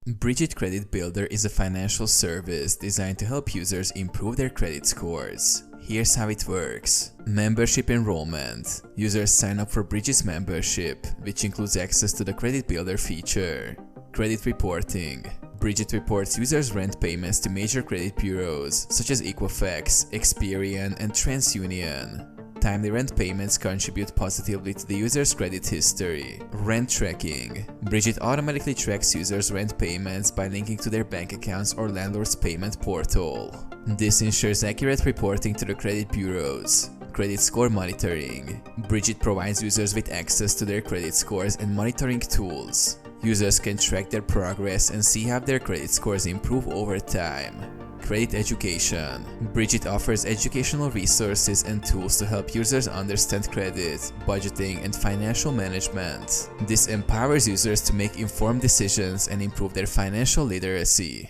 Brigit Credit Builder is a financial service designed to help users improve their credit scores. Here's how it works. Membership enrollment. Users sign up for Brigit's membership, which includes access to the Credit Builder feature. Credit reporting. Brigit reports users' rent payments to major credit bureaus such as Equifax, Experian, and TransUnion. Timely rent payments contribute positively to the user's credit history. Rent tracking. Brigit automatically tracks users' rent payments by linking to their bank accounts or landlord's payment portal. This ensures accurate reporting to the credit bureaus. Credit score monitoring. Brigit provides users with access to their credit scores and monitoring tools. Users can track their progress and see how their credit scores improve over time. Credit education. Brigit offers educational resources and tools to help users understand credit, budgeting, and financial management. This empowers users to make informed decisions and improve their financial literacy.